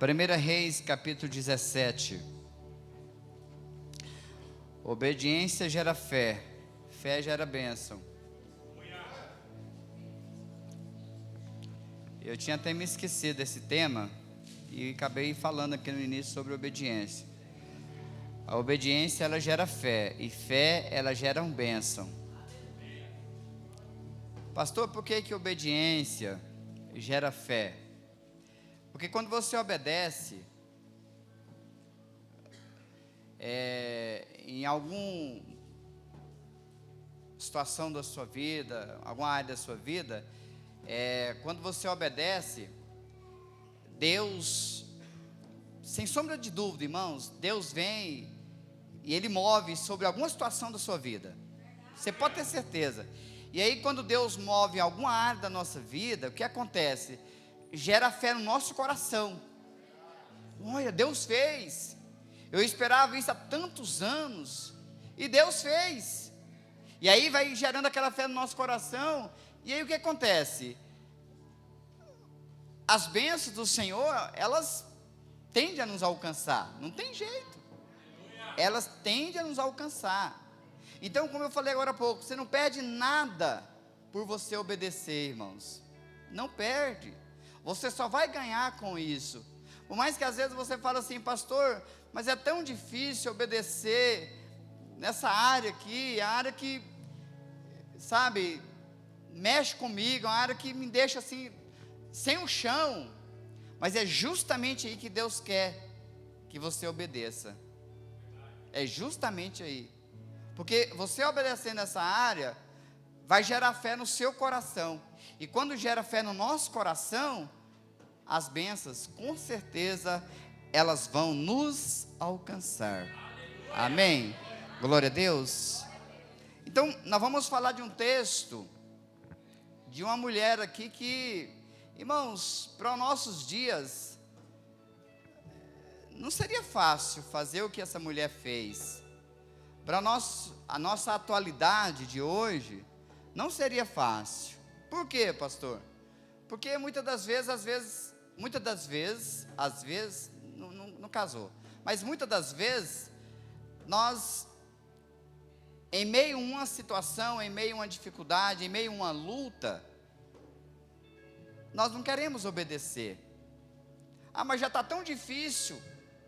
1 Reis, capítulo 17. Obediência gera fé, fé gera bênção. Eu tinha até me esquecido desse tema e acabei falando aqui no início sobre obediência. A obediência, ela gera fé, e fé, ela gera bênção. Pastor, por que obediência gera fé? Porque quando você obedece, em alguma situação da sua vida, alguma área da sua vida, quando você obedece, Deus, sem sombra de dúvida, irmãos, Deus vem e Ele move sobre alguma situação da sua vida. Você pode ter certeza. E aí, quando Deus move em alguma área da nossa vida, o que acontece? Gera fé no nosso coração. Olha, Deus fez. Eu esperava isso há tantos anos, e Deus fez. E aí vai gerando aquela fé no nosso coração. E aí o que acontece? As bênçãos do Senhor, elas tendem a nos alcançar. Não tem jeito. Elas tendem a nos alcançar. Então, como eu falei agora há pouco, você não perde nada por você obedecer, irmãos. Não perde. Você só vai ganhar com isso. Por mais que às vezes você fala assim, pastor, mas é tão difícil obedecer nessa área aqui, a área que, sabe, mexe comigo, a área que me deixa assim, sem o chão. Mas é justamente aí que Deus quer que você obedeça. É justamente aí. Porque você obedecendo nessa área, vai gerar fé no seu coração. E quando gera fé no nosso coração, as bênçãos, com certeza, elas vão nos alcançar. Amém? Glória a Deus. Então, nós vamos falar de um texto, de uma mulher aqui que, irmãos, para os nossos dias, não seria fácil fazer o que essa mulher fez. Para a nossa atualidade de hoje, não seria fácil. Por quê, pastor? Porque muitas das vezes, não casou, mas muitas das vezes, nós, em meio a uma situação, em meio a uma dificuldade, em meio a uma luta, nós não queremos obedecer. Ah, mas já está tão difícil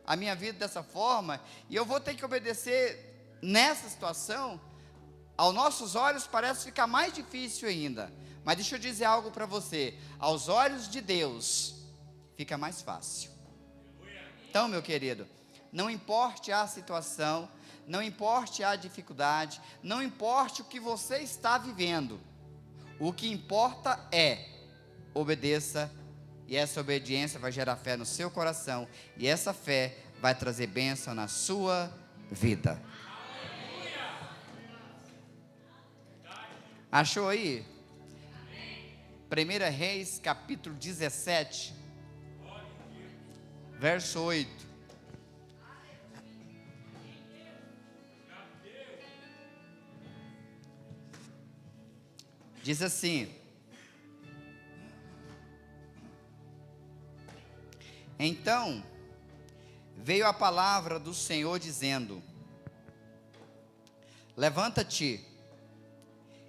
a minha vida dessa forma, e eu vou ter que obedecer nessa situação. Aos nossos olhos parece ficar mais difícil ainda, mas deixa eu dizer algo para você, aos olhos de Deus, fica mais fácil. Então, meu querido, não importe a situação, não importe a dificuldade, não importe o que você está vivendo, o que importa é, obedeça, e essa obediência vai gerar fé no seu coração, e essa fé vai trazer bênção na sua vida. Achou aí? 1 Reis, capítulo 17, verso 8. Diz assim: então veio a palavra do Senhor dizendo: levanta-te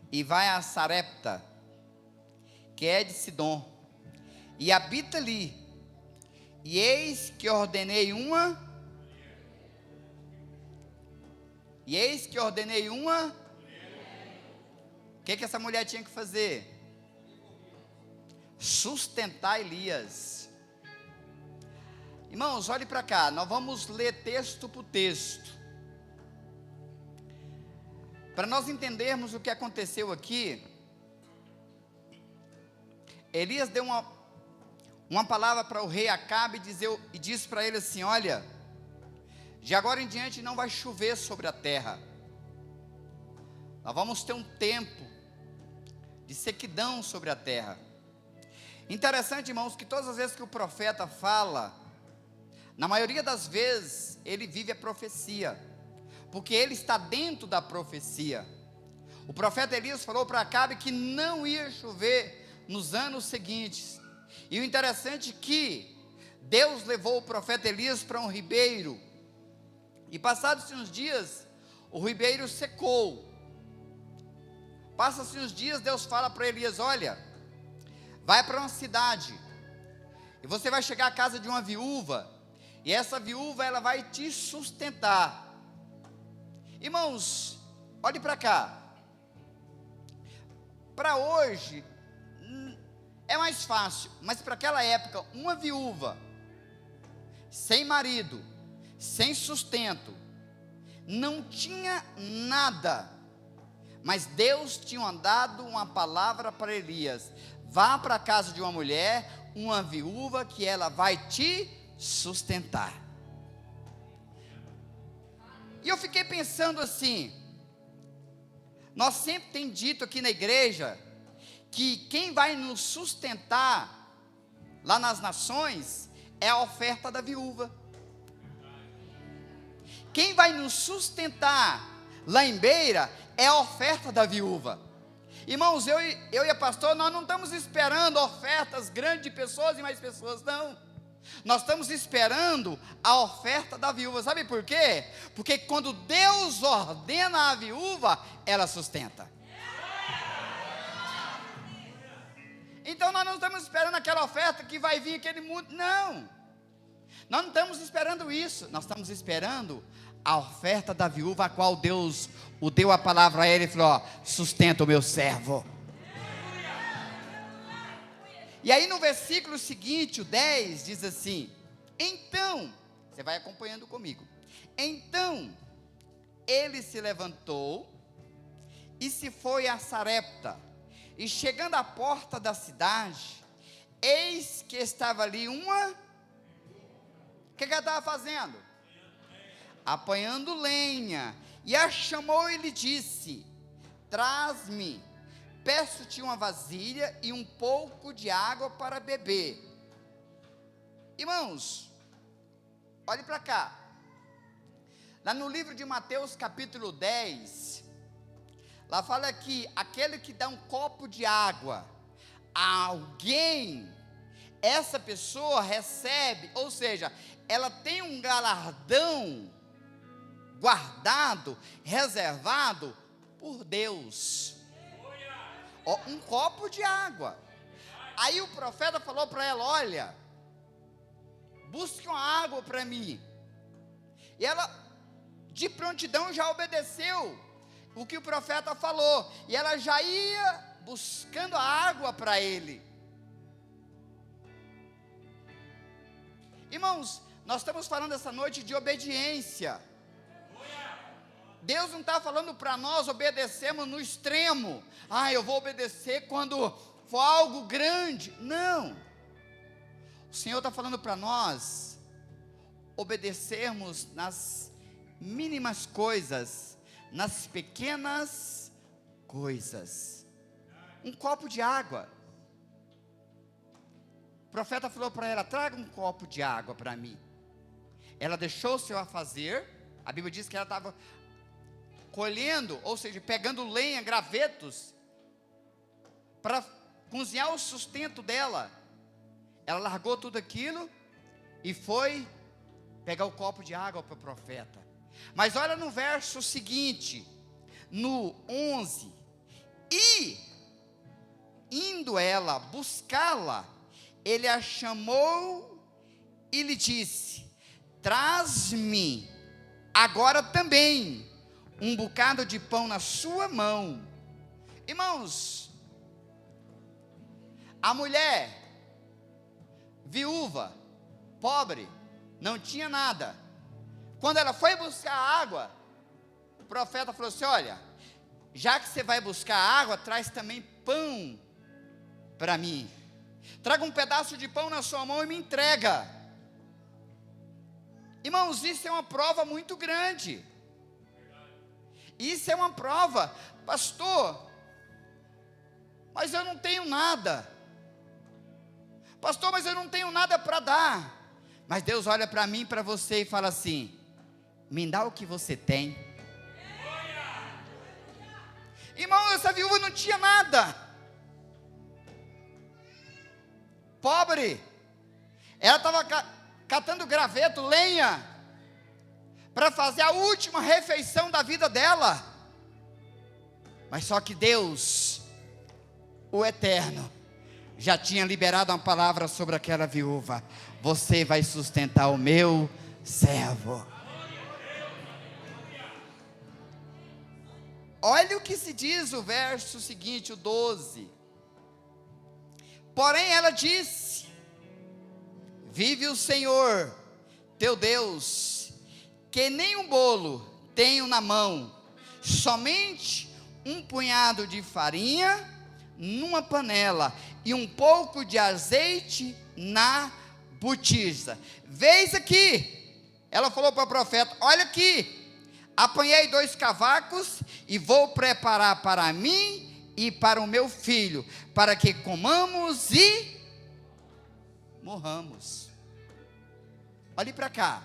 e vai a Sarepta, que é de Sidom, e habita ali, e eis que ordenei uma, o que essa mulher tinha que fazer? Sustentar Elias. Irmãos, olhe para cá, nós vamos ler texto por texto, para nós entendermos o que aconteceu aqui. Elias deu uma palavra para o rei Acabe e disse para ele assim: olha, de agora em diante não vai chover sobre a terra, nós vamos ter um tempo de sequidão sobre a terra. Interessante, irmãos, que todas as vezes que o profeta fala, na maioria das vezes, ele vive a profecia, porque ele está dentro da profecia. O profeta Elias falou para Acabe que não ia chover nos anos seguintes, e o interessante é que Deus levou o profeta Elias para um ribeiro, e passados uns dias, o ribeiro secou. Passa-se uns dias, Deus fala para Elias: olha, vai para uma cidade, e você vai chegar à casa de uma viúva, e essa viúva, ela vai te sustentar. Irmãos, olhe para cá. Para hoje, é mais fácil, mas para aquela época, uma viúva, sem marido, sem sustento, não tinha nada, mas Deus tinha dado uma palavra para Elias: vá para a casa de uma mulher, uma viúva, que ela vai te sustentar. E eu fiquei pensando assim, nós sempre temos dito aqui na igreja, que quem vai nos sustentar lá nas nações é a oferta da viúva. Quem vai nos sustentar lá em Beira é a oferta da viúva. Irmãos, eu e a pastora, nós não estamos esperando ofertas grandes de pessoas e mais pessoas, não. Nós estamos esperando a oferta da viúva. Sabe por quê? Porque quando Deus ordena a viúva, ela sustenta. Então nós não estamos esperando aquela oferta que vai vir aquele mundo, não. Nós não estamos esperando isso. Nós estamos esperando a oferta da viúva, a qual Deus o deu a palavra a ele e falou: ó, sustenta o meu servo. E aí no versículo seguinte, o 10, diz assim: então, você vai acompanhando comigo. Então, ele se levantou e se foi a Sarepta, e chegando à porta da cidade, eis que estava ali uma... O que ela estava fazendo? Apanhando lenha. E a chamou e lhe disse: traz-me, peço-te uma vasilha e um pouco de água para beber. Irmãos, olhe para cá. Lá no livro de Mateus capítulo 10, lá fala que aquele que dá um copo de água a alguém, essa pessoa recebe, ou seja, ela tem um galardão guardado, reservado por Deus. Ó, um copo de água. Aí o profeta falou para ela: olha, busque uma água para mim. E ela, de prontidão, já obedeceu o que o profeta falou, e ela já ia buscando a água para ele. Irmãos, nós estamos falando essa noite de obediência. Deus não está falando para nós obedecermos no extremo. Eu vou obedecer quando for algo grande. Não. O Senhor está falando para nós obedecermos nas mínimas coisas, nas pequenas coisas. Um copo de água. O profeta falou para ela: traga um copo de água para mim. Ela deixou o seu afazer. A Bíblia diz que ela estava colhendo, ou seja, pegando lenha, gravetos, para cozinhar o sustento dela. Ela largou tudo aquilo e foi pegar o copo de água para o profeta. Mas olha no verso seguinte, no 11: e indo ela buscá-la, ele a chamou e lhe disse: traz-me agora também um bocado de pão na sua mão. Irmãos, a mulher viúva, pobre, não tinha nada. Quando ela foi buscar água, o profeta falou assim: olha, já que você vai buscar água, traz também pão para mim. Traga um pedaço de pão na sua mão e me entrega. Irmãos, isso é uma prova muito grande. Isso é uma prova. Pastor, mas eu não tenho nada. Pastor, mas eu não tenho nada para dar. Mas Deus olha para mim e para você e fala assim: me dá o que você tem. Irmão, essa viúva não tinha nada. Pobre. Ela estava catando graveto, lenha, para fazer a última refeição da vida dela. Mas só que Deus, o Eterno, já tinha liberado uma palavra sobre aquela viúva: você vai sustentar o meu servo. Olha o que se diz o verso seguinte, o 12. Porém ela disse: vive o Senhor teu Deus, que nem um bolo tenho na mão, somente um punhado de farinha numa panela e um pouco de azeite na botija. Vês aqui, ela falou para o profeta: olha aqui, apanhei 2 cavacos e vou preparar para mim e para o meu filho, para que comamos e morramos. Olhe para cá.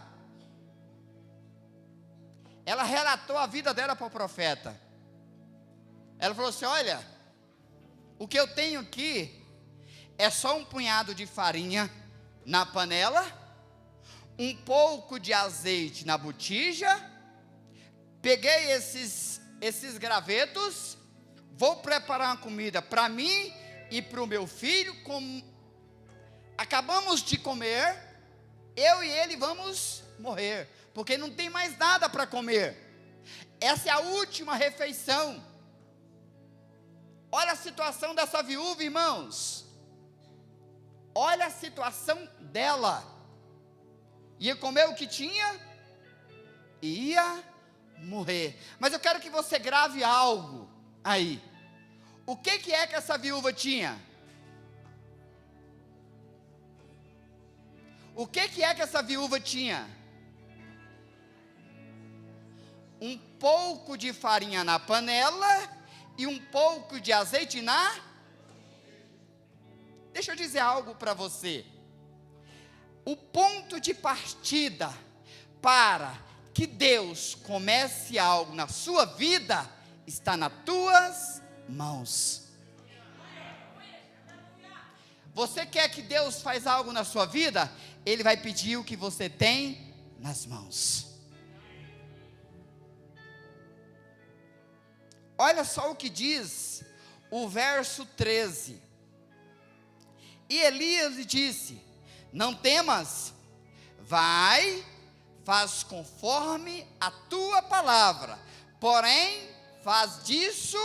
Ela relatou a vida dela para o profeta. Ela falou assim: olha, o que eu tenho aqui é só um punhado de farinha na panela, um pouco de azeite na botija. Peguei esses gravetos, vou preparar uma comida para mim e para o meu filho. Acabamos de comer, eu e ele vamos morrer, porque não tem mais nada para comer. Essa é a última refeição. Olha a situação dessa viúva, irmãos. Olha a situação dela. Ia comer o que tinha e ia morrer. Mas eu quero que você grave algo aí. O que é que essa viúva tinha? O que é que essa viúva tinha? Um pouco de farinha na panela e um pouco de azeite na... Deixa eu dizer algo para você. O ponto de partida para que Deus comece algo na sua vida está nas tuas mãos. Você quer que Deus faz algo na sua vida? Ele vai pedir o que você tem nas mãos. Olha só o que diz o verso 13. E Elias lhe disse: não temas, vai, faz conforme a tua palavra, porém faz isso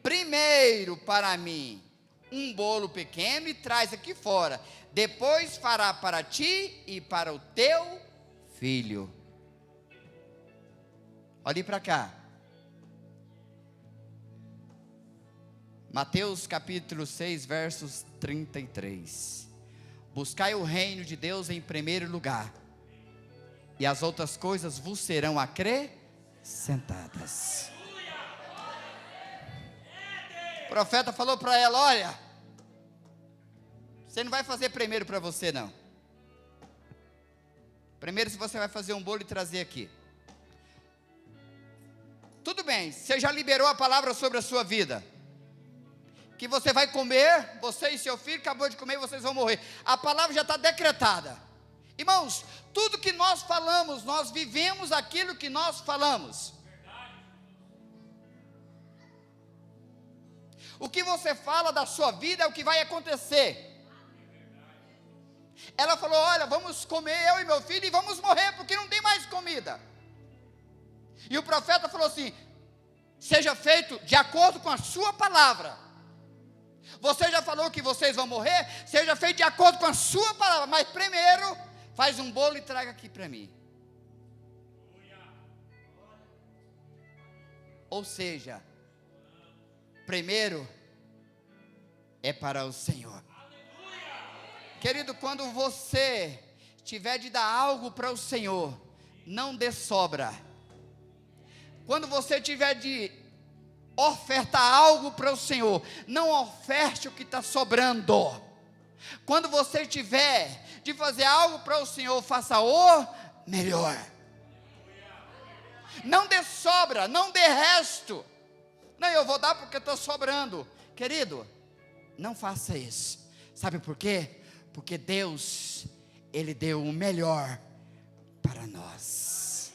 primeiro para mim um bolo pequeno e traz aqui fora, depois fará para ti e para o teu filho. Olhe para cá. Mateus capítulo 6, versos 33. Buscai o reino de Deus em primeiro lugar, e as outras coisas vos serão acrescentadas. O profeta falou para ela: olha, você não vai fazer primeiro para você não. Primeiro, se você vai fazer um bolo e trazer aqui. Tudo bem, você já liberou a palavra sobre a sua vida, que você vai comer, você e seu filho acabou de comer e vocês vão morrer. A palavra já está decretada. Irmãos, tudo que nós falamos, nós vivemos aquilo que nós falamos. O que você fala da sua vida é o que vai acontecer. Ela falou: olha, vamos comer eu e meu filho e vamos morrer, porque não tem mais comida. E o profeta falou assim: seja feito de acordo com a sua palavra. Você já falou que vocês vão morrer, seja feito de acordo com a sua palavra, mas primeiro, faz um bolo e traga aqui para mim. Ou seja, primeiro é para o Senhor. Querido, quando você tiver de dar algo para o Senhor, não dê sobra. Quando você tiver de ofertar algo para o Senhor, não oferte o que está sobrando. Quando você tiver de fazer algo para o Senhor, faça o melhor. Não dê sobra, não dê resto. Não, eu vou dar porque estou sobrando. Querido, não faça isso. Sabe por quê? Porque Deus, Ele deu o melhor para nós.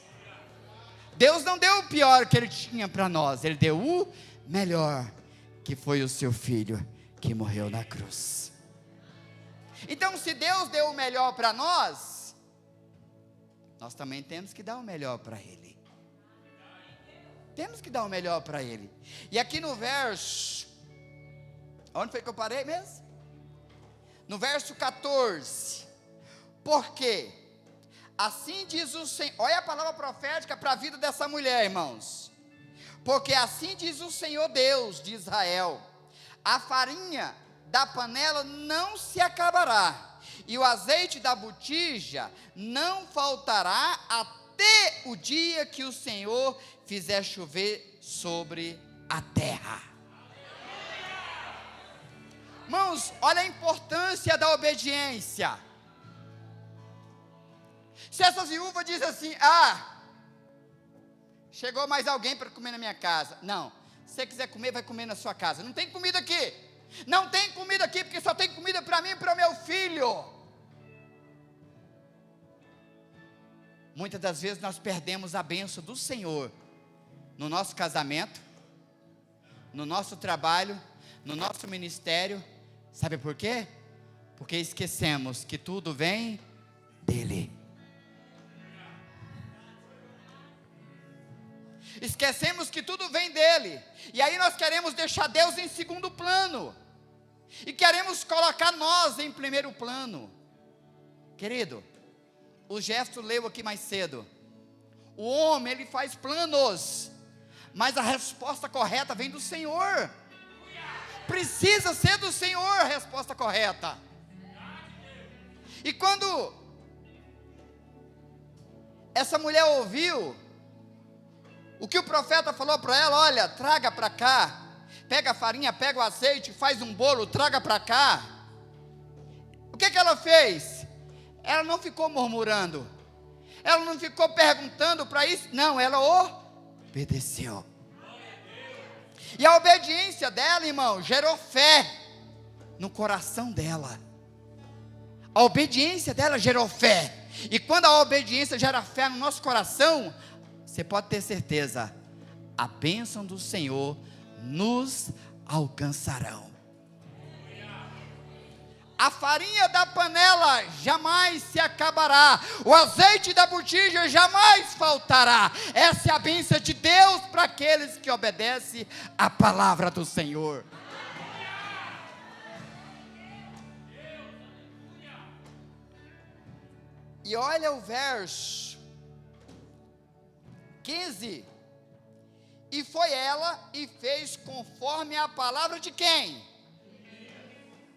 Deus não deu o pior que Ele tinha para nós, Ele deu o melhor, que foi o seu Filho, que morreu na cruz. Então, se Deus deu o melhor para nós, nós também temos que dar o melhor para Ele. Temos que dar o melhor para Ele. E aqui no verso, onde foi que eu parei mesmo? No verso 14, porque assim diz o Senhor, olha a palavra profética para a vida dessa mulher, irmãos. Porque assim diz o Senhor Deus de Israel: a farinha da panela não se acabará, e o azeite da botija não faltará até o dia que o Senhor fizer chover sobre a terra. Irmãos, olha a importância da obediência. Se essa viúva diz assim: chegou mais alguém para comer na minha casa. Não, se você quiser comer, vai comer na sua casa. Não tem comida aqui. Não tem comida aqui, porque só tem comida para mim e para o meu filho. Muitas das vezes nós perdemos a bênção do Senhor no nosso casamento, no nosso trabalho, no nosso ministério. Sabe por quê? Porque esquecemos que tudo vem dEle. Esquecemos que tudo vem dEle. E aí nós queremos deixar Deus em segundo plano. E queremos colocar nós em primeiro plano. Querido, o gesto leu aqui mais cedo. O homem, ele faz planos, mas a resposta correta vem do Senhor. Precisa ser do Senhor a resposta correta. E quando essa mulher ouviu o que o profeta falou para ela: olha, traga para cá, pega a farinha, pega o azeite, faz um bolo, traga para cá. O que ela fez? Ela não ficou murmurando, ela não ficou perguntando para isso, não, ela obedeceu. E a obediência dela, irmão, gerou fé no coração dela. A obediência dela gerou fé. E quando a obediência gera fé no nosso coração, você pode ter certeza, a bênção do Senhor nos alcançarão. A farinha da panela jamais se acabará, o azeite da botija jamais faltará. Essa é a bênção de Deus para aqueles que obedecem à palavra do Senhor. E olha o verso 15. E foi ela e fez conforme a palavra de quem?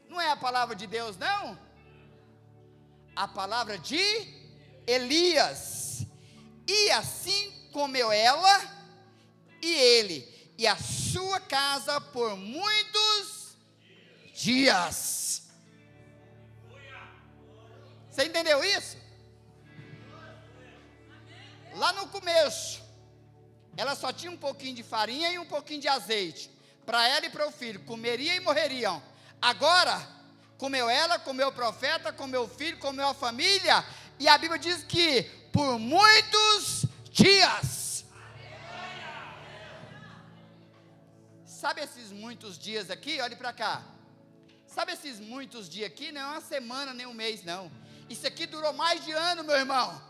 Não é a palavra de Deus, não? A palavra de Elias. E assim comeu ela e ele e a sua casa por muitos dias. Você entendeu isso? Lá no começo, ela só tinha um pouquinho de farinha e um pouquinho de azeite. Para ela e para o filho, comeriam e morreriam. Agora, comeu ela, comeu o profeta, comeu o filho, comeu a família. E a Bíblia diz que por muitos dias. Sabe esses muitos dias aqui? Olhe para cá. Sabe esses muitos dias aqui? Não é uma semana, nem um mês, não. Isso aqui durou mais de ano, meu irmão.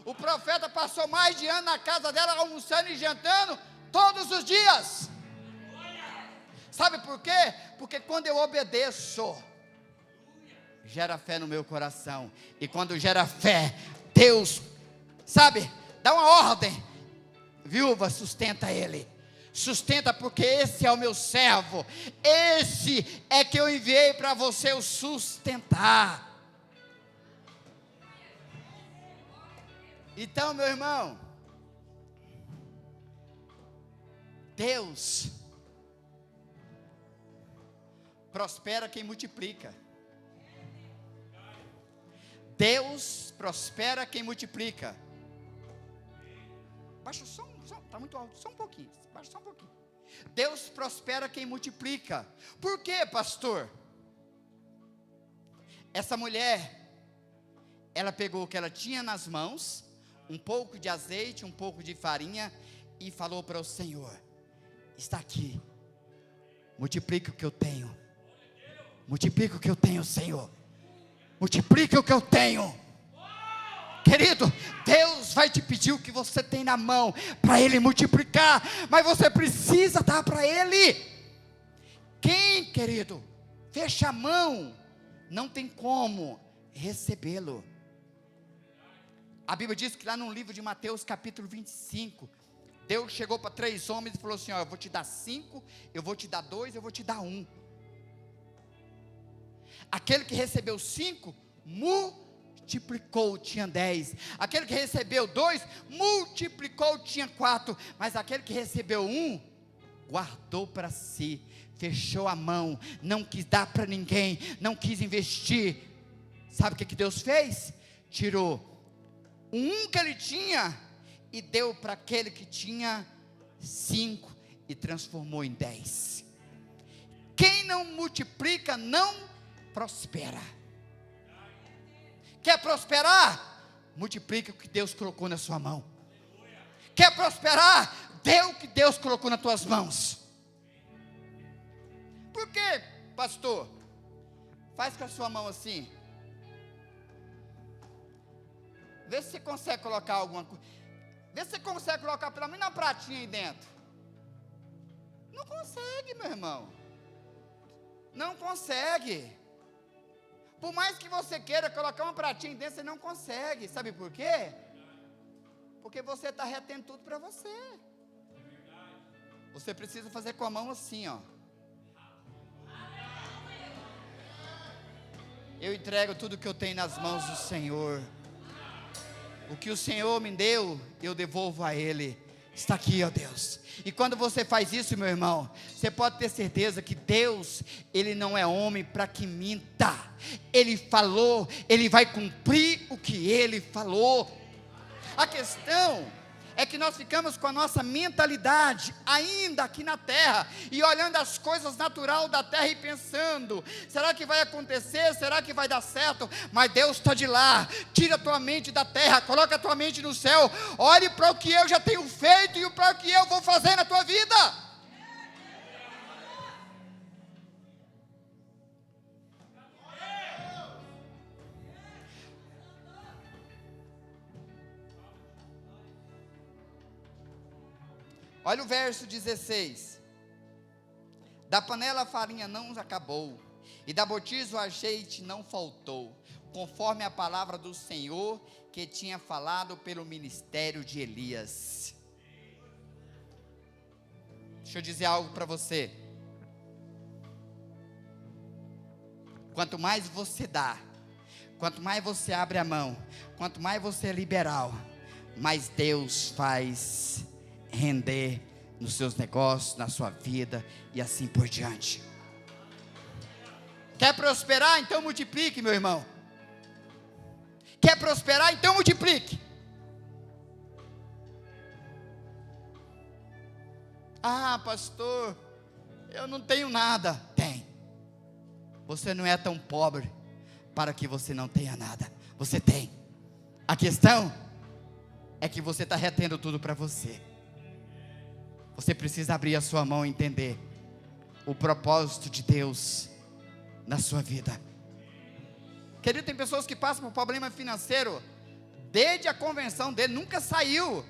O profeta passou mais de ano na casa dela, almoçando e jantando, todos os dias. Sabe por quê? Porque quando eu obedeço, gera fé no meu coração. E quando gera fé, Deus, sabe, dá uma ordem. Viúva, sustenta ele. Sustenta, porque esse é o meu servo. Esse é que eu enviei para você o sustentar. Então, meu irmão, Deus prospera quem multiplica. Deus prospera quem multiplica. Baixa só, está muito alto, só um pouquinho. Baixa só um pouquinho. Deus prospera quem multiplica. Por quê, pastor? Essa mulher, ela pegou o que ela tinha nas mãos, um pouco de azeite, um pouco de farinha, e falou para o Senhor: está aqui, multiplica o que eu tenho, multiplica o que eu tenho, Senhor, multiplica o que eu tenho. Querido, Deus vai te pedir o que você tem na mão, para Ele multiplicar, mas você precisa dar para Ele. Quem, querido, fecha a mão, não tem como recebê-lo. A Bíblia diz que lá no livro de Mateus capítulo 25, Deus chegou para 3 homens e falou assim: ó, eu vou te dar 5, eu vou te dar 2, eu vou te dar 1. Aquele que recebeu 5, multiplicou, tinha 10. Aquele que recebeu 2, multiplicou, tinha 4. Mas aquele que recebeu 1, guardou para si, fechou a mão, não quis dar para ninguém, não quis investir. Sabe o que Deus fez? Tirou o 1 que ele tinha e deu para aquele que tinha 5 e transformou em 10. Quem não multiplica não prospera. Quer prosperar? Multiplica o que Deus colocou na sua mão. Quer prosperar? Dê o que Deus colocou nas tuas mãos. Por quê, pastor? Faz com a sua mão assim. Vê se você consegue colocar alguma coisa. Vê se você consegue colocar pelo menos uma pratinha aí dentro. Não consegue, meu irmão. Não consegue. Por mais que você queira colocar uma pratinha dentro, você não consegue. Sabe por quê? Porque você está retendo tudo para você. Você precisa fazer com a mão assim, ó. Eu entrego tudo que eu tenho nas mãos do Senhor. O que o Senhor me deu, eu devolvo a Ele. Está aqui, ó Deus. E quando você faz isso, meu irmão, você pode ter certeza que Deus, Ele não é homem para que minta. Ele falou, Ele vai cumprir o que Ele falou. A questão é que nós ficamos com a nossa mentalidade ainda aqui na terra, e olhando as coisas naturais da terra e pensando: será que vai acontecer? Será que vai dar certo? Mas Deus está de lá. Tira a tua mente da terra, coloca a tua mente no céu, olhe para o que eu já tenho feito e para o que eu vou fazer na tua vida. Olha o verso 16. Da panela a farinha não acabou, e da botija o azeite não faltou, conforme a palavra do Senhor que tinha falado pelo ministério de Elias. Deixa eu dizer algo para você. Quanto mais você dá, quanto mais você abre a mão, quanto mais você é liberal, mais Deus faz render nos seus negócios, na sua vida e assim por diante. Quer prosperar? Então multiplique, meu irmão. Quer prosperar? Então multiplique. Ah, pastor, eu não tenho nada. Tem. Você não é tão pobre para que você não tenha nada. Você tem. A questão é que você está retendo tudo para você. Você precisa abrir a sua mão e entender o propósito de Deus na sua vida. Querido, tem pessoas que passam por problema financeiro desde a convenção dele, nunca saiu.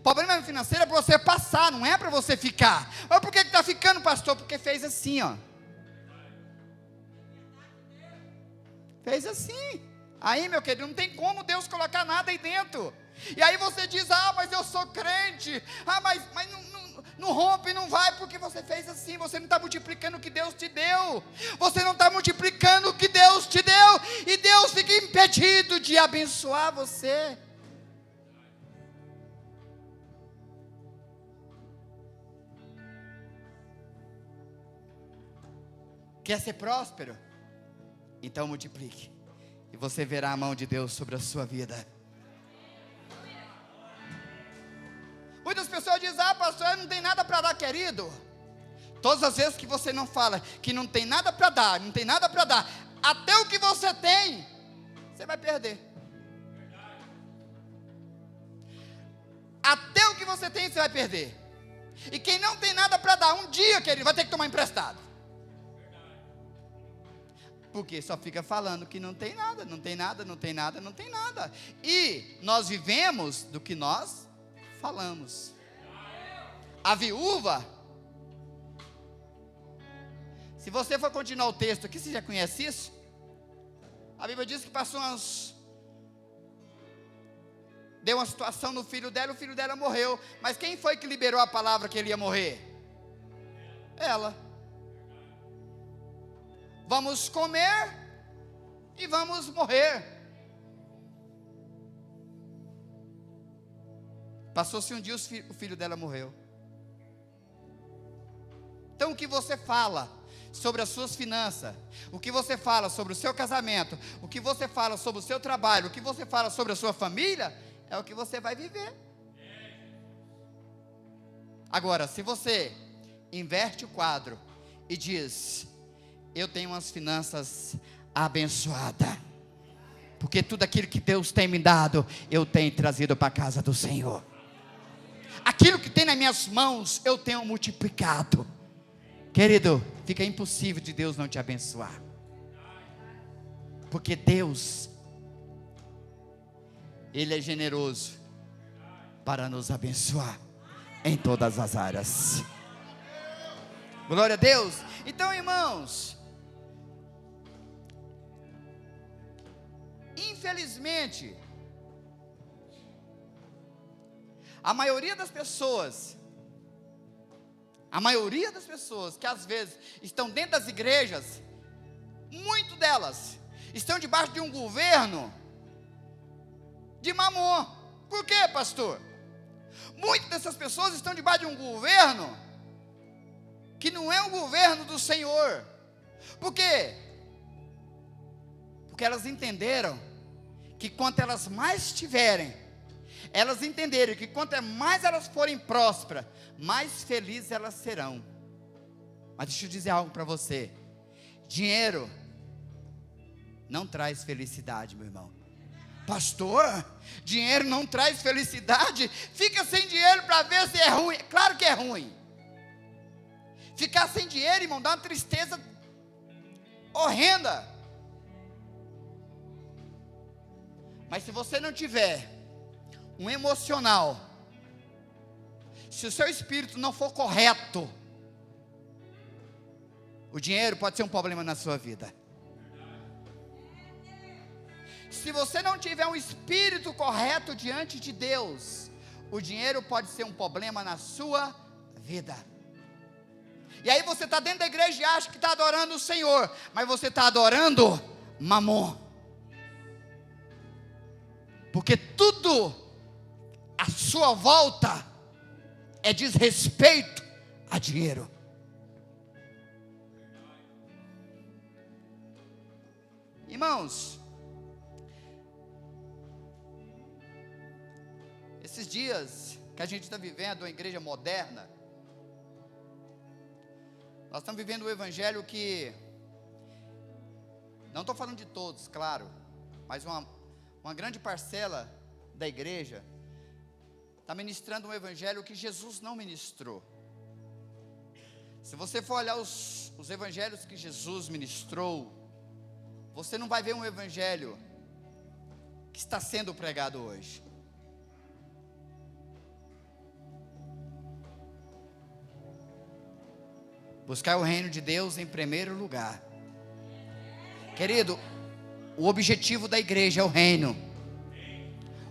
Problema financeiro é para você passar, não é para você ficar. Mas por que está ficando, pastor? Porque fez assim, ó. Fez assim. Aí, meu querido, não tem como Deus colocar nada aí dentro. E aí você diz: ah, mas eu sou crente. Ah, mas não rompe, não vai, porque você fez assim. Você não está multiplicando o que Deus te deu. Você não está multiplicando o que Deus te deu. E Deus fica impedido de abençoar você. Quer ser próspero? Então multiplique. E você verá a mão de Deus sobre a sua vida. Muitas pessoas dizem: ah, pastor, não tem nada para dar, querido. Todas as vezes que você não fala que não tem nada para dar, não tem nada para dar, até o que você tem, você vai perder. Até o que você tem, você vai perder. E quem não tem nada para dar, um dia, querido, vai ter que tomar emprestado. Porque só fica falando que não tem nada, não tem nada, não tem nada, não tem nada. E nós vivemos do que nós falamos. A viúva, se você for continuar o texto aqui, você já conhece isso? A Bíblia diz que passou deu uma situação no filho dela, o filho dela morreu. Mas quem foi que liberou a palavra que ele ia morrer? Ela. Vamos comer e vamos morrer. Passou-se um dia, o filho dela morreu. Então o que você fala sobre as suas finanças, o que você fala sobre o seu casamento, o que você fala sobre o seu trabalho, o que você fala sobre a sua família, é o que você vai viver. Agora, se você inverte o quadro e diz: eu tenho umas finanças abençoadas, porque tudo aquilo que Deus tem me dado, eu tenho trazido para a casa do Senhor. Aquilo que tem nas minhas mãos, eu tenho multiplicado. Querido, fica impossível de Deus não te abençoar. Porque Deus, Ele é generoso para nos abençoar em todas as áreas. Glória a Deus. Então, irmãos, infelizmente, a maioria das pessoas que às vezes estão dentro das igrejas, muito delas estão debaixo de um governo de Mamon. Por quê, pastor? Muitas dessas pessoas estão debaixo de um governo que não é o governo do Senhor. Por quê? Porque elas entenderam que quanto elas mais tiverem, elas entenderam que quanto mais elas forem prósperas, mais felizes elas serão. Mas deixa eu dizer algo para você: dinheiro não traz felicidade, meu irmão. Pastor, dinheiro não traz felicidade? Fica sem dinheiro para ver se é ruim. Claro que é ruim. Ficar sem dinheiro, irmão, dá uma tristeza horrenda. Mas se você não tiver um emocional, se o seu espírito não for correto, o dinheiro pode ser um problema na sua vida. Se você não tiver um espírito correto diante de Deus, o dinheiro pode ser um problema na sua vida. E aí você está dentro da igreja e acha que está adorando o Senhor, mas você está adorando Mamon. Porque tudo à sua volta é desrespeito a dinheiro. Irmãos, esses dias que a gente está vivendo uma igreja moderna, nós estamos vivendo um evangelho que, não estou falando de todos, claro, mas uma grande parcela da igreja está ministrando um evangelho que Jesus não ministrou. Se você for olhar os evangelhos que Jesus ministrou, você não vai ver um evangelho que está sendo pregado hoje. Buscar o reino de Deus em primeiro lugar. Querido, o objetivo da igreja é o reino.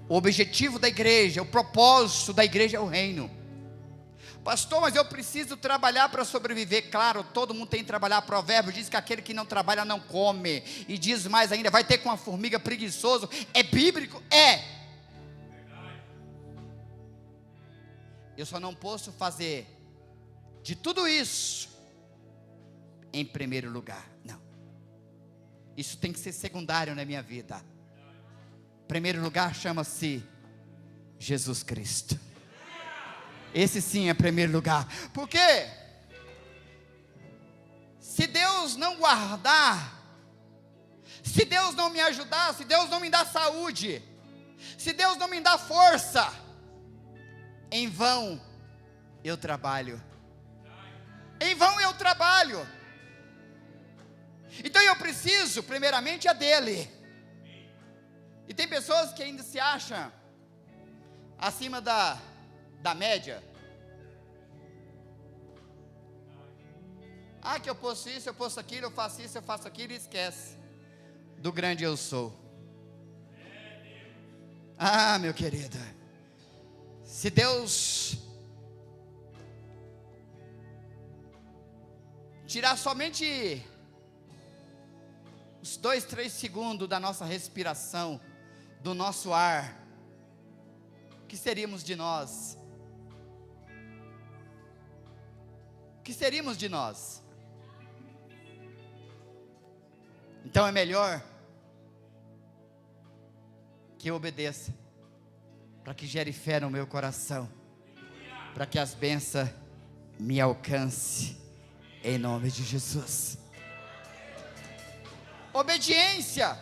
O objetivo da igreja, o propósito da igreja é o reino. Pastor, mas eu preciso trabalhar para sobreviver. Claro, todo mundo tem que trabalhar. Provérbio diz que aquele que não trabalha não come. E diz mais ainda, vai ter com uma formiga preguiçoso. É bíblico? É. Eu só não posso fazer de tudo isso em primeiro lugar. Não. Isso tem que ser secundário na minha vida. Primeiro lugar chama-se Jesus Cristo. Esse sim é primeiro lugar. Por quê? Se Deus não guardar Se Deus não me ajudar, se Deus não me dá saúde, se Deus não me dá força, em vão eu trabalho. Em vão eu trabalho. Então eu preciso, primeiramente, dele. E tem pessoas que ainda se acham acima da média. Ah, que eu posso isso, eu posso aquilo, eu faço isso, eu faço aquilo, e esquece do grande eu sou. Ah, meu querido, se Deus tirar somente os 2, 3 segundos da nossa respiração, do nosso ar, o que seríamos de nós? O que seríamos de nós? Então é melhor que eu obedeça, para que gere fé no meu coração, para que as bênçãos me alcancem, em nome de Jesus. Obediência,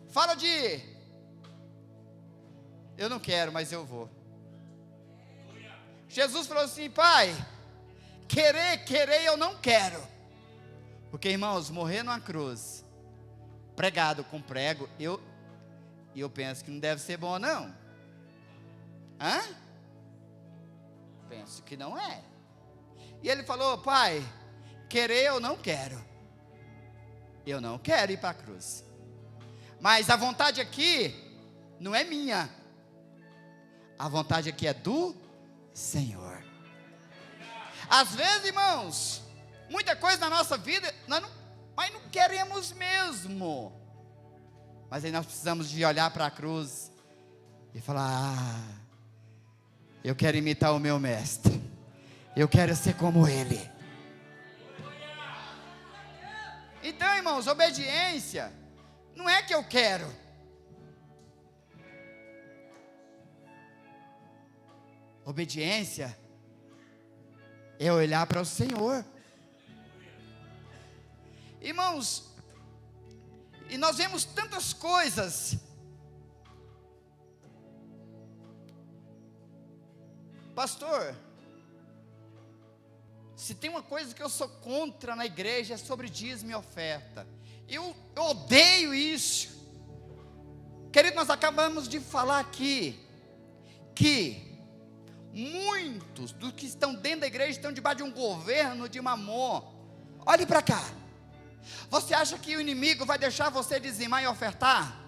fala de, eu não quero, mas eu vou. Jesus falou assim: Pai, querer eu não quero, porque irmãos, morrer numa cruz, pregado com prego, eu penso que não deve ser bom não. Hã? Penso que não é. E ele falou: Pai, querer eu não quero. Eu não quero ir para a cruz. Mas a vontade aqui não é minha. A vontade aqui é do Senhor. Às vezes, irmãos, muita coisa na nossa vida nós não queremos mesmo. Mas aí nós precisamos de olhar para a cruz e falar: ah, eu quero imitar o meu mestre. Eu quero ser como ele. Então, irmãos, obediência não é que eu quero. Obediência é olhar para o Senhor. Irmãos, e nós vemos tantas coisas. Pastor, se tem uma coisa que eu sou contra na igreja, é sobre dízimo e oferta. Eu odeio isso. Querido, nós acabamos de falar aqui que muitos dos que estão dentro da igreja estão debaixo de um governo de Mamon. Olhe para cá. Você acha que o inimigo vai deixar você dizimar e ofertar?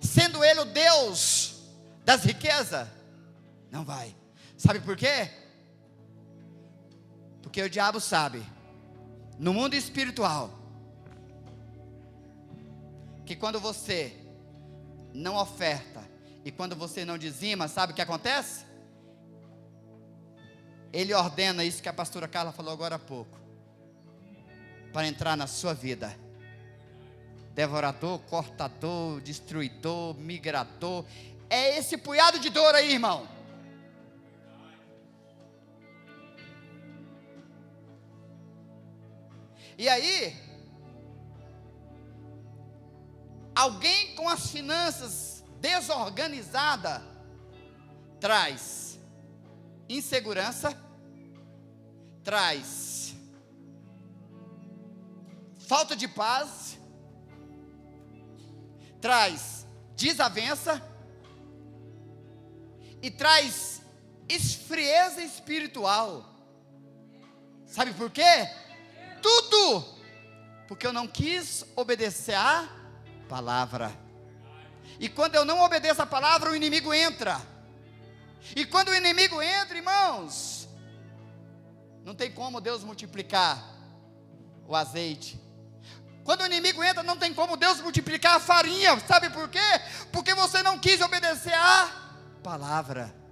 Sendo ele o Deus das riquezas? Não vai. Sabe por quê? Porque o diabo sabe, no mundo espiritual, que quando você não oferta e quando você não dizima, sabe o que acontece? Ele ordena isso que a pastora Carla falou agora há pouco, para entrar na sua vida. Devorador, cortador, destruidor, migrador. É esse punhado de dor aí, irmão. E aí, alguém com as finanças desorganizadas traz insegurança, traz falta de paz, traz desavença e traz esfrieza espiritual. Sabe por quê? Tudo porque eu não quis obedecer a palavra. E quando eu não obedeço a palavra, o inimigo entra. E quando o inimigo entra, irmãos, não tem como Deus multiplicar o azeite. Quando o inimigo entra, não tem como Deus multiplicar a farinha. Sabe por quê? Porque você não quis obedecer a palavra.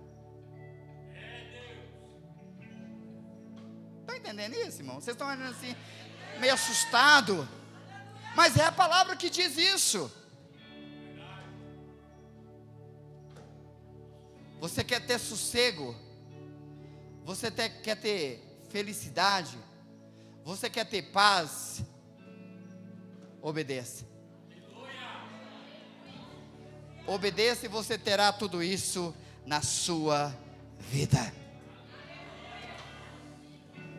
Estão entendendo isso, irmão? Vocês estão olhando assim, meio assustado. Mas é a palavra que diz isso. Você quer ter sossego? Você quer ter felicidade? Você quer ter paz? Obedeça. Obedeça e você terá tudo isso na sua vida.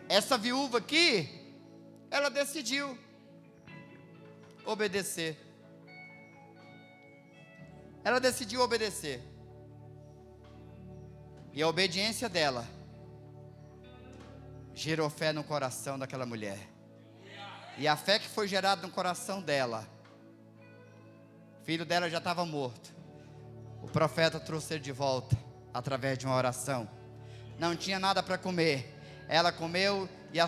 Essa viúva aqui, ela decidiu obedecer. Ela decidiu obedecer. E a obediência dela gerou fé no coração daquela mulher. E a fé que foi gerada no coração dela, o filho dela já estava morto. O profeta trouxe ele de volta através de uma oração. Não tinha nada para comer. Ela comeu e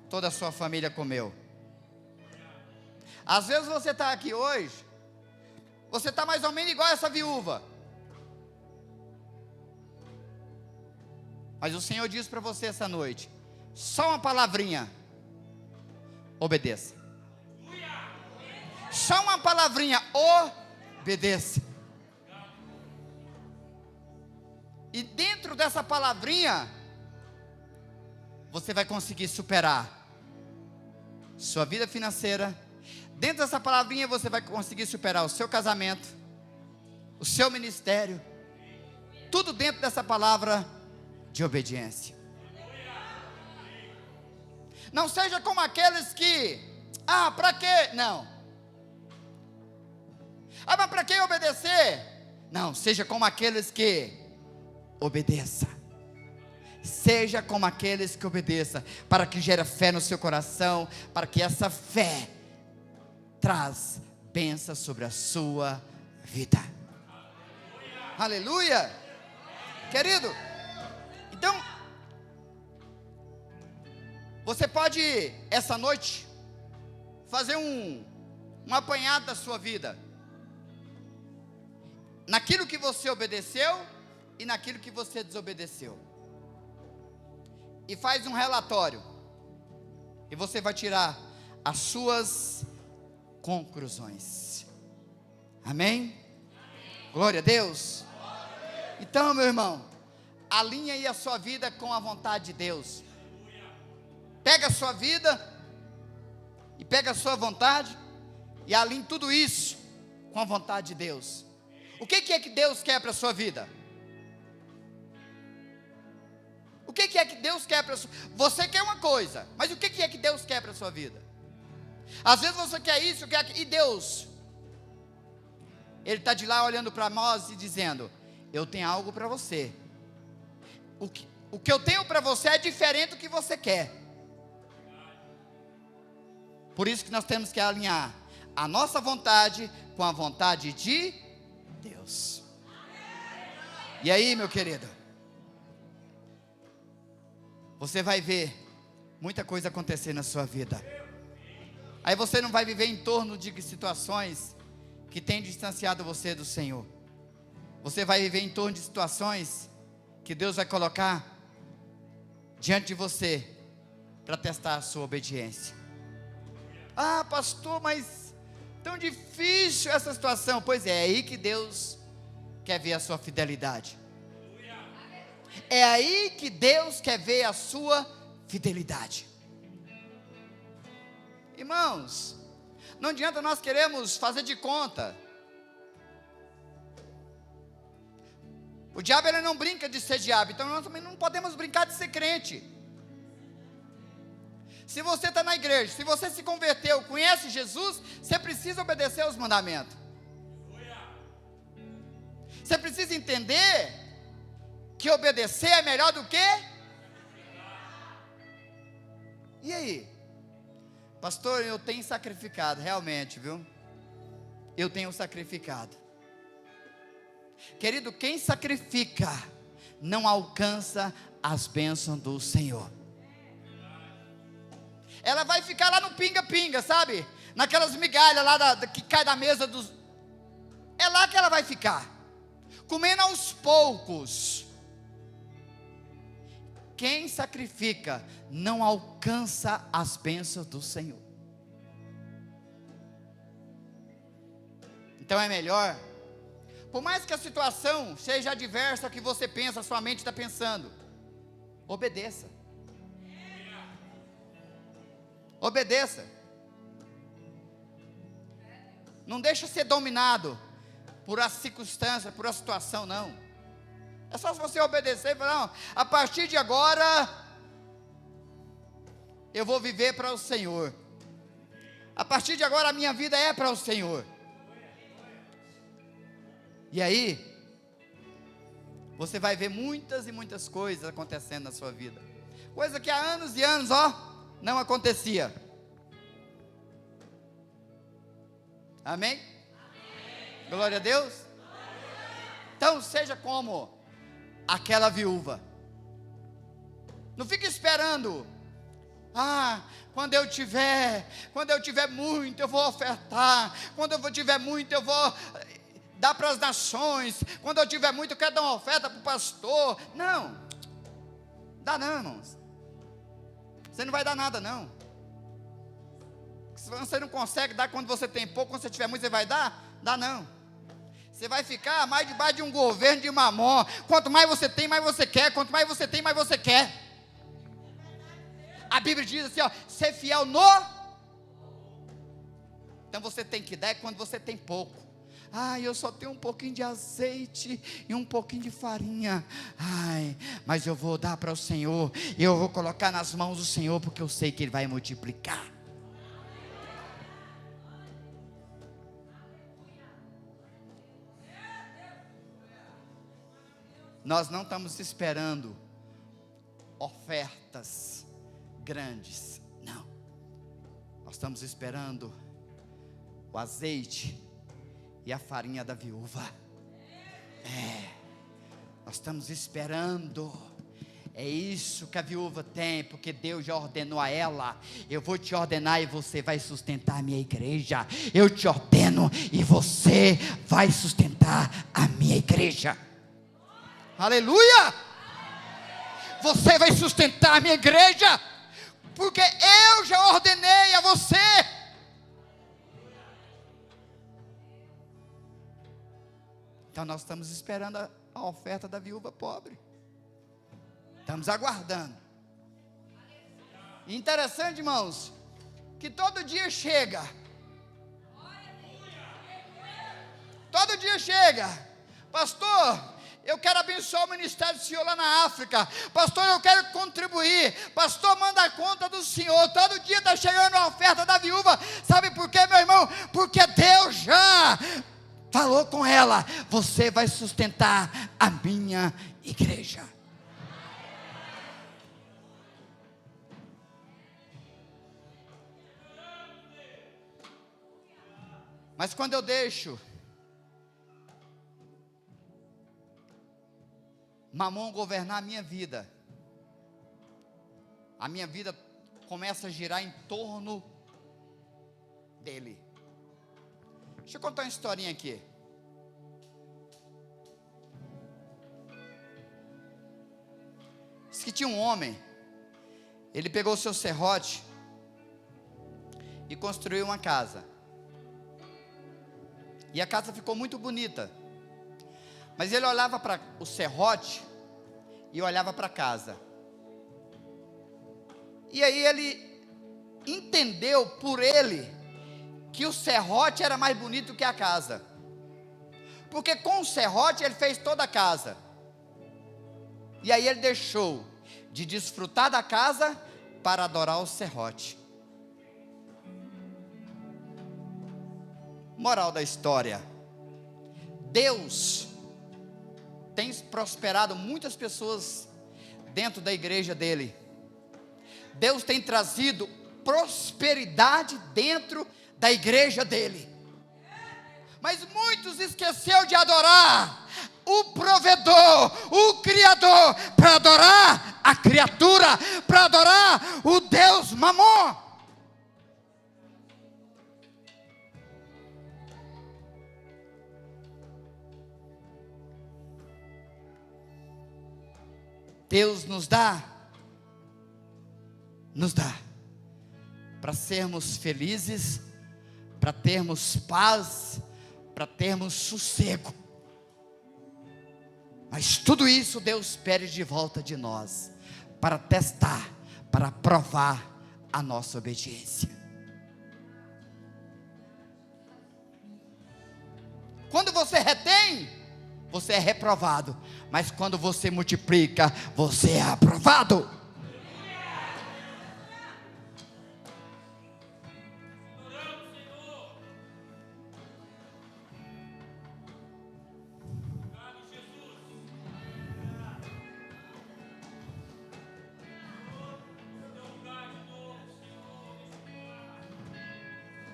toda a sua família comeu. Às vezes você está aqui hoje, você está mais ou menos igual essa viúva. Mas o Senhor diz para você essa noite: só uma palavrinha, obedeça. Só uma palavrinha, obedeça. E dentro dessa palavrinha, você vai conseguir superar sua vida financeira. Dentro dessa palavrinha você vai conseguir superar o seu casamento, o seu ministério. Tudo dentro dessa palavra de obediência. Não seja como aqueles que, para quê? Não. Mas para que obedecer? Não, seja como aqueles que obedeça. Seja como aqueles que obedeça, para que gere fé no seu coração, para que essa fé traz bênção sobre a sua vida. Aleluia. Aleluia. Querido, então, você pode, essa noite, fazer um apanhado da sua vida, naquilo que você obedeceu e naquilo que você desobedeceu. E faz um relatório. E você vai tirar as suas conclusões. Amém? Glória a Deus. Então, meu irmão, alinhe aí a sua vida com a vontade de Deus. Pega a sua vida e pega a sua vontade e alinhe tudo isso com a vontade de Deus. O que é que Deus quer para a sua vida? O que é que Deus quer para a sua vida? Você quer uma coisa, mas o que é que Deus quer para a sua vida? Às vezes você quer isso, quer aquilo, e Deus, Ele está de lá olhando para nós e dizendo: eu tenho algo para você. O que eu tenho para você é diferente do que você quer. Por isso que nós temos que alinhar a nossa vontade com a vontade de Deus. E aí, meu querido, você vai ver muita coisa acontecer na sua vida. Aí você não vai viver em torno de situações que têm distanciado você do Senhor. Você vai viver em torno de situações que Deus vai colocar diante de você para testar a sua obediência. Pastor, mas tão difícil essa situação. Pois é aí que Deus quer ver a sua fidelidade. É aí que Deus quer ver a sua fidelidade. Irmãos, não adianta nós queremos fazer de conta. O diabo, ele não brinca de ser diabo, então nós também não podemos brincar de ser crente. Se você está na igreja, se você se converteu, conhece Jesus, você precisa obedecer aos mandamentos. Você precisa entender que obedecer é melhor do que? E aí? Pastor, eu tenho sacrificado, realmente, viu? Eu tenho sacrificado. Querido, quem sacrifica não alcança as bênçãos do Senhor. Ela vai ficar lá no pinga-pinga, sabe? Naquelas migalhas lá que cai da mesa dos... É lá que ela vai ficar, comendo aos poucos. Quem sacrifica não alcança as bênçãos do Senhor. Então é melhor, por mais que a situação seja adversa ao que você pensa, a sua mente está pensando, obedeça. Obedeça. Não deixa ser dominado por a circunstância, por a situação, não. É só você obedecer e falar, não, a partir de agora, eu vou viver para o Senhor. A partir de agora, a minha vida é para o Senhor. E aí, você vai ver muitas e muitas coisas acontecendo na sua vida. Coisa que há anos e anos, não acontecia. Amém? Amém. Glória a Deus. Então, seja como aquela viúva. Não fique esperando. Quando eu tiver muito, eu vou ofertar. Quando eu tiver muito, eu vou dar para as nações. Quando eu tiver muito, eu quero dar uma oferta para o pastor. Não, dá não, irmãos. Você não vai dar nada, não. Se você não consegue dar quando você tem pouco, quando você tiver muito, você vai dar? Dá não. Você vai ficar mais debaixo de um governo de Mamon. Quanto mais você tem, mais você quer. Quanto mais você tem, mais você quer. A Bíblia diz assim, ser fiel no. Então você tem que dar quando você tem pouco. Eu só tenho um pouquinho de azeite e um pouquinho de farinha. Mas eu vou dar para o Senhor. Eu vou colocar nas mãos do Senhor, porque eu sei que Ele vai multiplicar. Nós não estamos esperando ofertas grandes, não. Nós estamos esperando o azeite e a farinha da viúva. Nós estamos esperando. É isso que a viúva tem, porque Deus já ordenou a ela. Eu vou te ordenar e você vai sustentar a minha igreja. Eu te ordeno e você vai sustentar a minha igreja. Aleluia! Você vai sustentar a minha igreja, porque eu já ordenei a você. Então nós estamos esperando a oferta da viúva pobre. Estamos aguardando. E interessante, irmãos, que todo dia chega. Todo dia chega. Pastor, eu quero abençoar o ministério do Senhor lá na África. Pastor, eu quero contribuir. Pastor, manda a conta do Senhor. Todo dia está chegando a oferta da viúva. Sabe por quê, meu irmão? Porque Deus já falou com ela: você vai sustentar a minha igreja. Mas quando eu deixo Mamon governar a minha vida começa a girar em torno dele. Deixa eu contar uma historinha aqui. Diz que tinha um homem, ele pegou o seu serrote e construiu uma casa. E a casa ficou muito bonita. Mas ele olhava para o serrote e olhava para a casa. E aí ele entendeu por ele que o serrote era mais bonito que a casa. Porque com o serrote ele fez toda a casa. E aí ele deixou de desfrutar da casa para adorar o serrote. Moral da história: Deus tem prosperado muitas pessoas dentro da igreja dele. Deus tem trazido prosperidade dentro da igreja dele. Mas muitos esqueceu de adorar o provedor, o Criador, para adorar a criatura, para adorar o Deus Mamon. Deus nos dá para sermos felizes, para termos paz, para termos sossego. Mas tudo isso Deus pede de volta de nós, para testar, para provar a nossa obediência. Quando você retém, você é reprovado. Mas quando você multiplica, você é aprovado.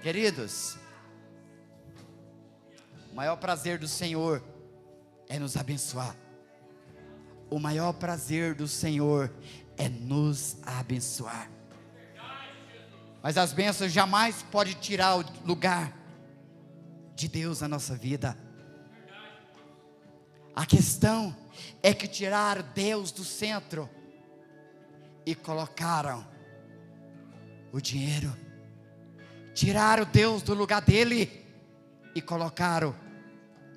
Queridos, o maior prazer do Senhor é nos abençoar. O maior prazer do Senhor é nos abençoar. Mas as bênçãos jamais podem tirar o lugar de Deus na nossa vida. A questão é que tiraram Deus do centro e colocaram o dinheiro. Tiraram Deus do lugar dele e colocaram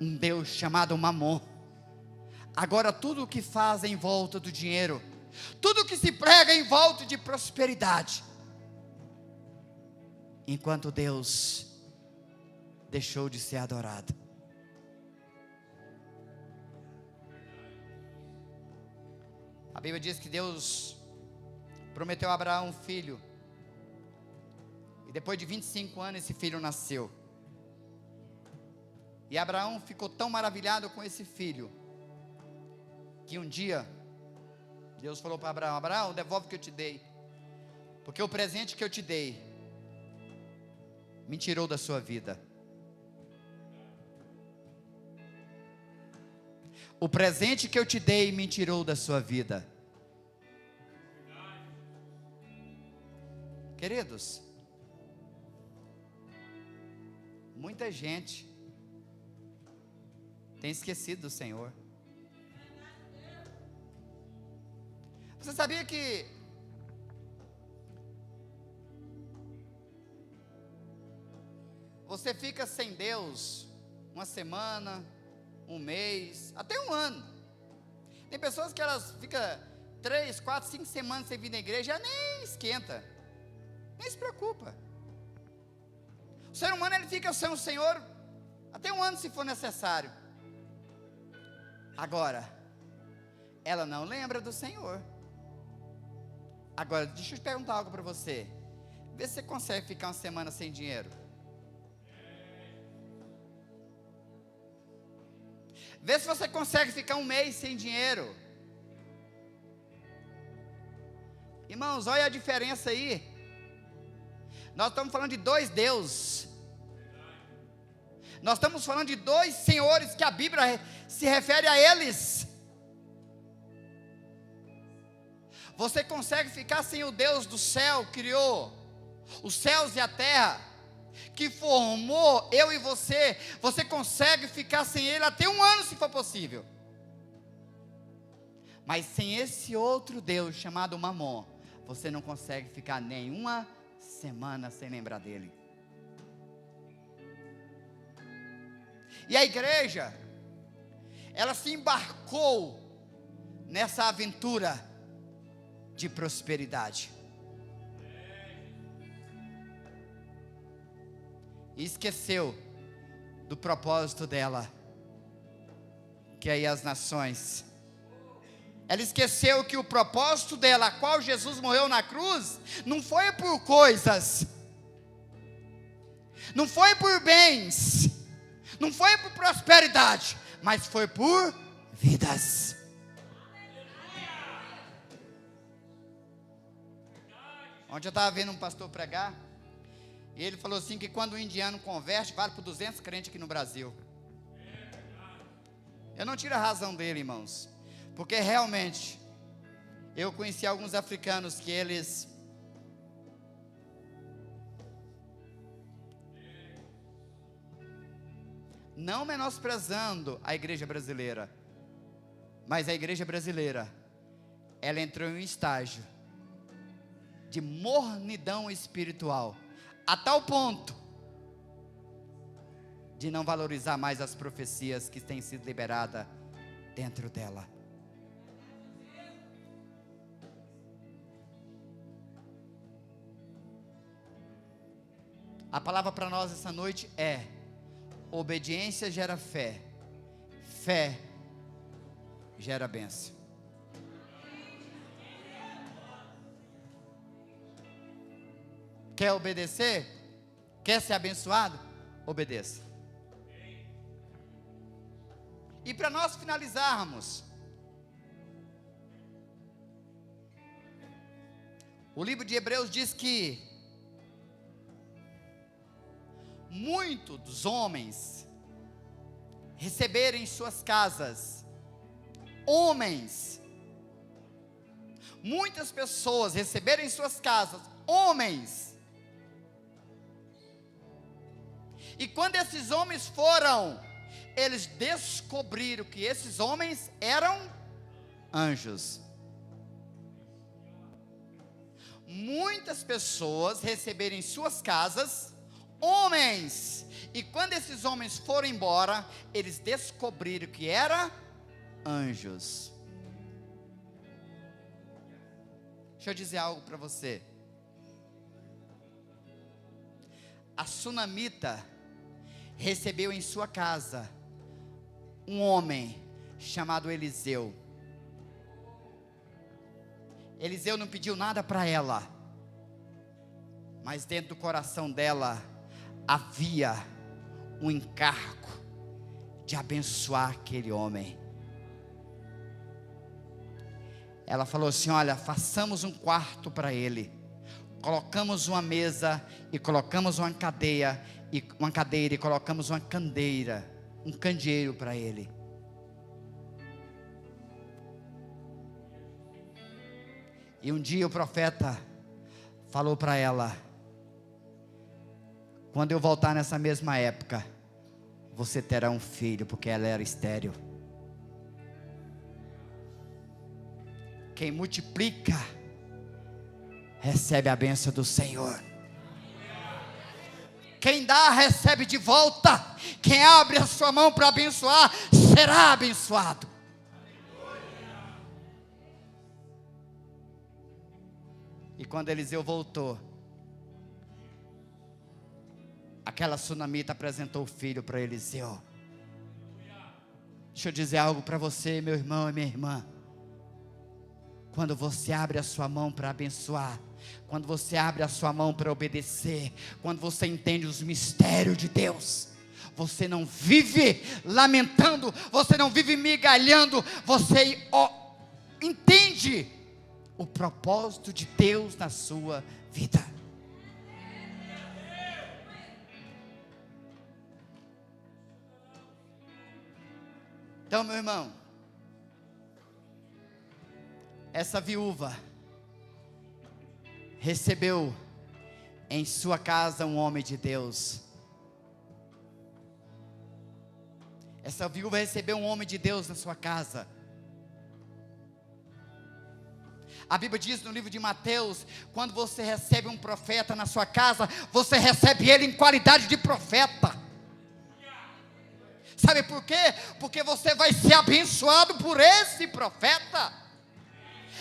um Deus chamado Mamon. Agora tudo o que faz em volta do dinheiro, tudo que se prega em volta de prosperidade, enquanto Deus deixou de ser adorado. A Bíblia diz que Deus prometeu a Abraão um filho. E depois de 25 anos esse filho nasceu. E Abraão ficou tão maravilhado com esse filho, que um dia Deus falou para Abraão: Abraão, devolve o que eu te dei, porque o presente que eu te dei me tirou da sua vida. O presente que eu te dei me tirou da sua vida. Queridos, muita gente tem esquecido do Senhor. Você sabia que você fica sem Deus uma semana, um mês, até um ano? Tem pessoas que elas ficam 3, 4, 5 semanas sem vir na igreja, já nem esquenta, nem se preocupa. O ser humano, ele fica sem o Senhor até um ano, se for necessário. Agora, ela não lembra do Senhor. Agora, deixa eu te perguntar algo para você. Vê se você consegue ficar uma semana sem dinheiro. Vê se você consegue ficar um mês sem dinheiro. Irmãos, olha a diferença aí. Nós estamos falando de dois deuses. Nós estamos falando de dois senhores que a Bíblia se refere a eles. Você consegue ficar sem o Deus do céu, que criou os céus e a terra, que formou eu e você? Você consegue ficar sem Ele até um ano, se for possível. Mas sem esse outro Deus chamado Mamon, você não consegue ficar nenhuma semana sem lembrar dele. E a igreja, ela se embarcou nessa aventura de prosperidade. E esqueceu do propósito dela, que é ir às nações. Ela esqueceu que o propósito dela, a qual Jesus morreu na cruz, não foi por coisas, não foi por bens, não foi por prosperidade, mas foi por vidas. Ontem eu estava vendo um pastor pregar, e ele falou assim, que quando o indiano converte, vale por 200 crentes aqui no Brasil. Eu não tiro a razão dele, irmãos, porque realmente, eu conheci alguns africanos que eles não menosprezando a igreja brasileira, mas a igreja brasileira, ela entrou em um estágio de mornidão espiritual, a tal ponto de não valorizar mais as profecias que têm sido liberadas dentro dela. A palavra para nós essa noite é: Obediência gera fé. Fé gera bênção. Quer obedecer? Quer ser abençoado? Obedeça. E para nós finalizarmos, o livro de Hebreus diz que muitos dos homens receberam em suas casas, muitas pessoas receberam em suas casas, homens. E quando esses homens foram, eles descobriram que esses homens eram anjos. Muitas pessoas receberam em suas casas homens, e quando esses homens foram embora, eles descobriram que eram anjos. Deixa eu dizer algo para você. A sunamita recebeu em sua casa um homem chamado Eliseu. Eliseu não pediu nada para ela, mas dentro do coração dela havia um encargo de abençoar aquele homem. Ela falou assim: olha, façamos um quarto para ele, colocamos uma mesa e colocamos uma cadeira e colocamos uma candeira, um candeeiro para ele. E um dia o profeta falou para ela: quando eu voltar nessa mesma época, você terá um filho, porque ela era estéril. Quem multiplica recebe a bênção do Senhor. Quem dá, recebe de volta. Quem abre a sua mão para abençoar, será abençoado. E quando Eliseu voltou, aquela sunamita apresentou o filho para Eliseu. Deixa eu dizer algo para você, meu irmão e minha irmã. Quando você abre a sua mão para abençoar, quando você abre a sua mão para obedecer, quando você entende os mistérios de Deus, você não vive lamentando, você não vive migalhando, você entende o propósito de Deus na sua vida. Então, meu irmão, essa viúva recebeu em sua casa um homem de Deus. Essa viúva recebeu um homem de Deus na sua casa. A Bíblia diz no livro de Mateus: quando você recebe um profeta na sua casa, você recebe ele em qualidade de profeta. Sabe por quê? Porque você vai ser abençoado por esse profeta.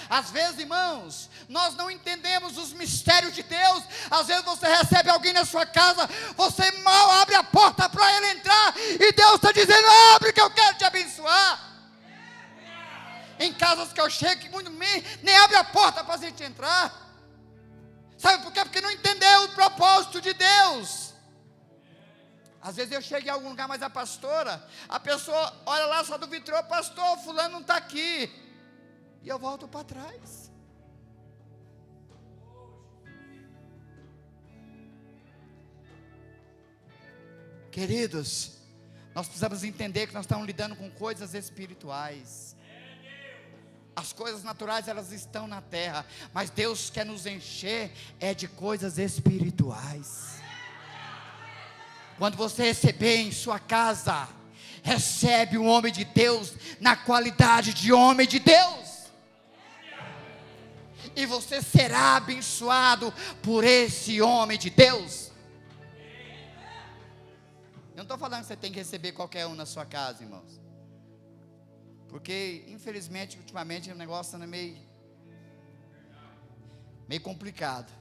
Às vezes, irmãos, nós não entendemos os mistérios de Deus. Às vezes você recebe alguém na sua casa, você mal abre a porta para ele entrar, e Deus está dizendo: abre que eu quero te abençoar. Em casas que eu chego, que muito nem abre a porta para a gente entrar. Sabe por quê? Porque não entendeu o propósito de Deus. Às vezes eu chego em algum lugar, mas a pastora, a pessoa olha lá só do vitrô: pastor, fulano não está aqui. E eu volto para trás. Queridos, nós precisamos entender que nós estamos lidando com coisas espirituais. As coisas naturais, elas estão na terra, mas Deus quer nos encher de coisas espirituais. Quando você receber em sua casa, recebe um homem de Deus na qualidade de homem de Deus. E você será abençoado por esse homem de Deus. Eu não estou falando que você tem que receber qualquer um na sua casa, irmãos. Porque, infelizmente, ultimamente o negócio anda meio complicado.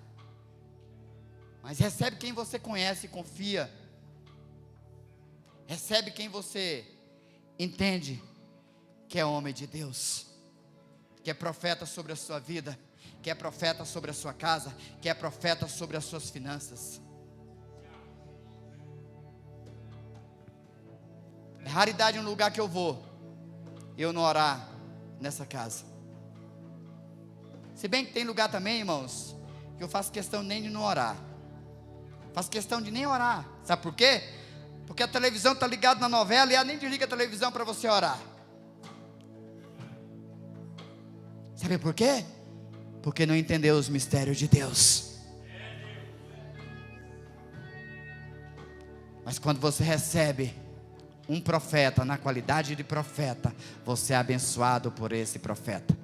Mas recebe quem você conhece e confia. Recebe quem você entende que é homem de Deus, que é profeta sobre a sua vida, que é profeta sobre a sua casa, que é profeta sobre as suas finanças. É raridade um lugar que eu vou, eu não orar nessa casa. Se bem que tem lugar também, irmãos, que eu faço questão nem de não orar. Faço questão de nem orar. Sabe por quê? Porque a televisão está ligada na novela e ela nem desliga a televisão para você orar. Sabe por quê? Porque não entendeu os mistérios de Deus. Mas quando você recebe um profeta na qualidade de profeta, você é abençoado por esse profeta.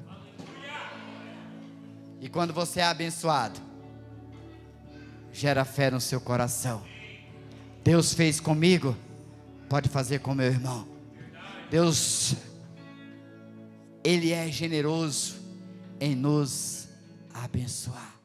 E quando você é abençoado, gera fé no seu coração. Deus fez comigo, pode fazer com meu irmão. Deus, Ele é generoso em nos abençoar.